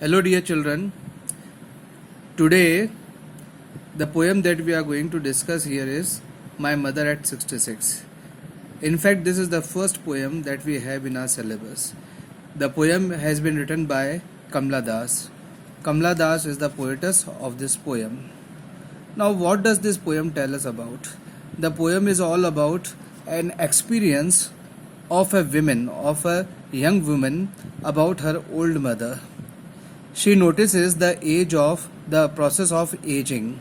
Hello, dear children. Today, the poem that we are going to discuss here is My Mother at 66. In fact, this is the first poem that we have in our syllabus. The poem has been written by Kamla Das. Kamla Das is the poetess of this poem. Now, what does this poem tell us about? The poem is all about an experience of a young woman about her old mother. She notices the process of aging.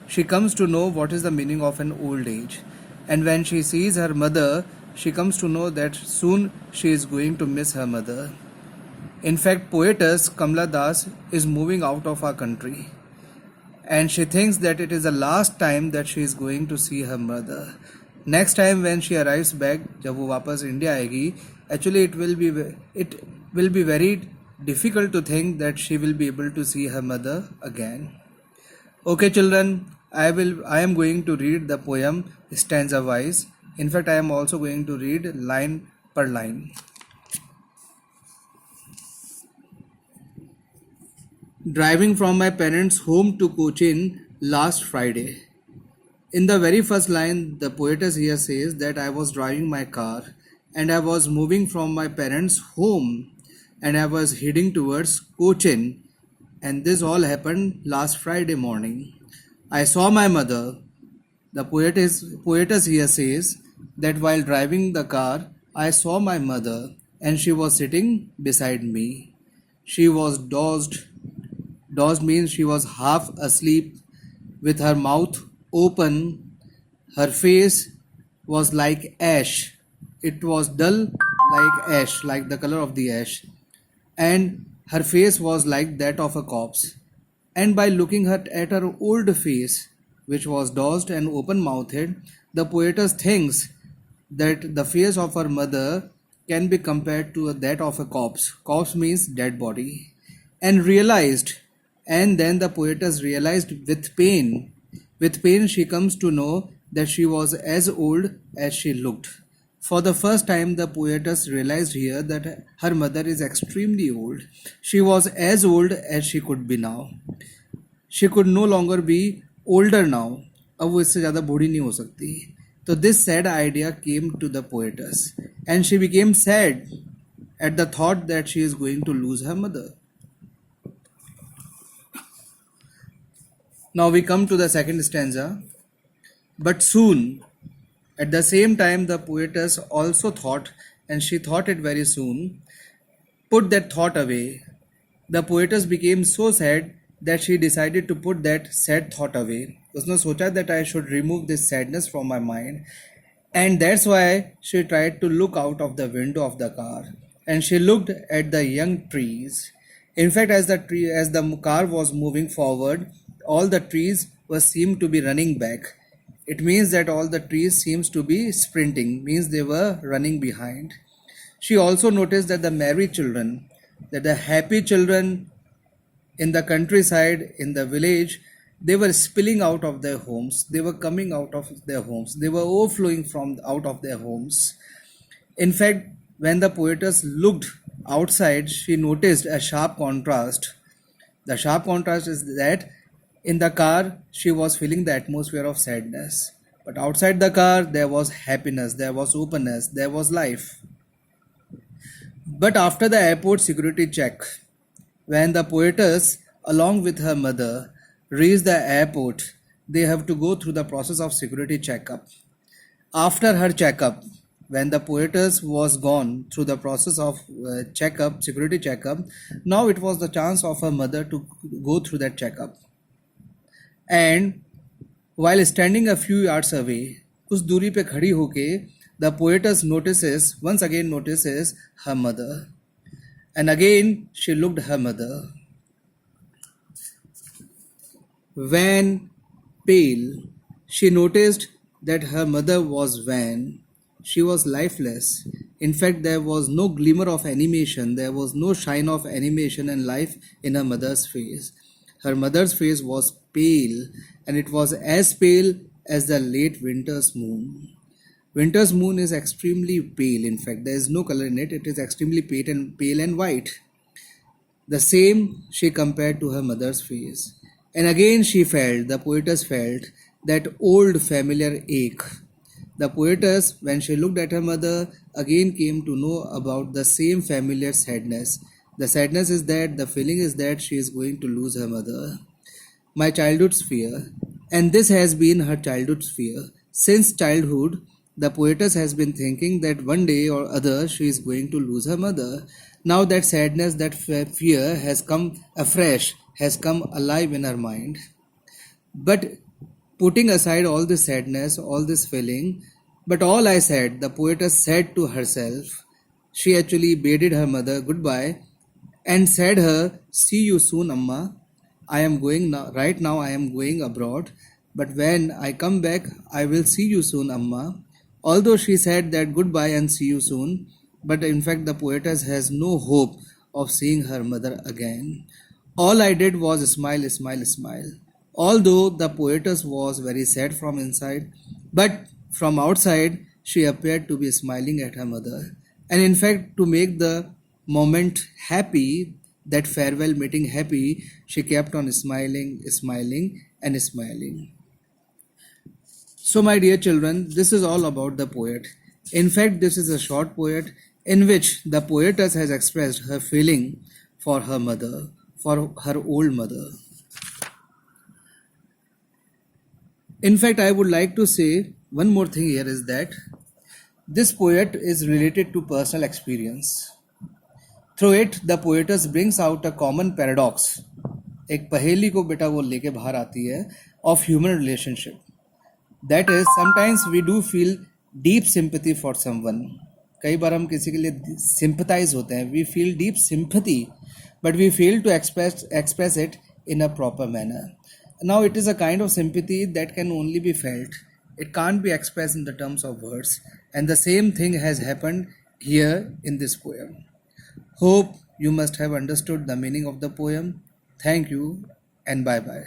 She comes to know what is the meaning of an old age. And when she sees her mother, she comes to know that soon she is going to miss her mother. In fact, poetess Kamla Das is moving out of our country. And she thinks that it is the last time that she is going to see her mother. Next time when she arrives back, जब वो वापस India आएगी, actually it will be very difficult to think that she will be able to see her mother again. Okay, children, I am going to read the poem stanza wise. In fact, I am also going to read line per line. Driving from my parents' home to Cochin last Friday. In the very first line, the poetess here says that I was driving my car and I was moving from my parents' home and I was heading towards Cochin, and this all happened last Friday morning. I saw my mother. The poetess here says that while driving the car, I saw my mother and she was sitting beside me. She was dozed. Dozed means she was half asleep with her mouth open. Her face was like ash. It was dull like ash, like the color of the ash. And her face was like that of a corpse. And by looking at her old face, which was dozed and open mouthed, the poetess thinks that the face of her mother can be compared to that of a corpse. Corpse means dead body. And then the poetess realized with pain. With pain, she comes to know that she was as old as she looked. For the first time, the poetess realized here that her mother is extremely old. She was as old as she could be now. She could no longer be older now. अब वो इससे ज़्यादा बूढ़ी नहीं हो सकती. So this sad idea came to the poetess, and she became sad at the thought that she is going to lose her mother. Now we come to the second stanza. But soon, at the same time, the poetess also thought, and she thought it very soon, put that thought away. The poetess became so sad that she decided to put that sad thought away. उसने सोचा that I should remove this sadness from my mind, and that's why she tried to look out of the window of the car, and she looked at the young trees. In fact, as the car was moving forward, all the trees seemed to be running back. It means that all the trees seems to be sprinting, means they were running behind. She also noticed that the merry children, that the happy children in the countryside, in the village, they were spilling out of their homes. They were coming out of their homes. They were overflowing from out of their homes. In fact, when the poetess looked outside, she noticed a sharp contrast. The sharp contrast is that in the car, she was feeling the atmosphere of sadness. But outside the car, there was happiness, there was openness, there was life. But after the airport security check, when the poetess, along with her mother, reached the airport, they have to go through the process of security checkup. After her checkup, when the poetess was gone through the process of security checkup, now it was the chance of her mother to go through that checkup. And while standing a few yards away, कुछ दूरी पे खड़ी होके, the poetess once again notices her mother. And again she looked her mother. When pale, she noticed that her mother was wan. She was lifeless. In fact, there was no glimmer of animation, there was no shine of animation and life in her mother's face. Her mother's face was pale, and it was as pale as the late winter's moon. Winter's moon is extremely pale. In fact, there is no color in it. It is extremely pale and white. The same she compared to her mother's face. And again she felt, the poetess felt, that old familiar ache. The poetess, when she looked at her mother, again came to know about the same familiar sadness. The sadness is that, the feeling is that she is going to lose her mother. My childhood's fear, and this has been her childhood's fear. Since childhood, the poetess has been thinking that one day or other she is going to lose her mother. Now that sadness, that fear has come afresh, has come alive in her mind. But putting aside all this sadness, all this feeling, but all I said, the poetess said to herself, she actually bade her mother goodbye and said her, see you soon, Amma. I am going now, right now I am going abroad, but when I come back, I will see you soon, Amma. Although she said that goodbye and see you soon, but in fact the poetess has no hope of seeing her mother again. All I did was smile, smile, smile. Although the poetess was very sad from inside, but from outside she appeared to be smiling at her mother. And in fact, to make the moment happy, that farewell meeting happy, she kept on smiling, smiling, and smiling. So, my dear children, this is all about the poet. In fact, this is a short poet in which the poetess has expressed her feeling for her mother, for her old mother. In fact, I would like to say one more thing here is that this poet is related to personal experience. Through it, the poetess brings out a common paradox. एक पहेली को बेटा वो लेके बाहर आती है of human relationship. That is, sometimes we do feel deep sympathy for someone. कई बार हम किसी के लिए sympathize होते हैं. We feel deep sympathy, but we fail to express it in a proper manner. Now, it is a kind of sympathy that can only be felt. It can't be expressed in the terms of words. And the same thing has happened here in this poem. Hope you must have understood the meaning of the poem. Thank you and bye bye.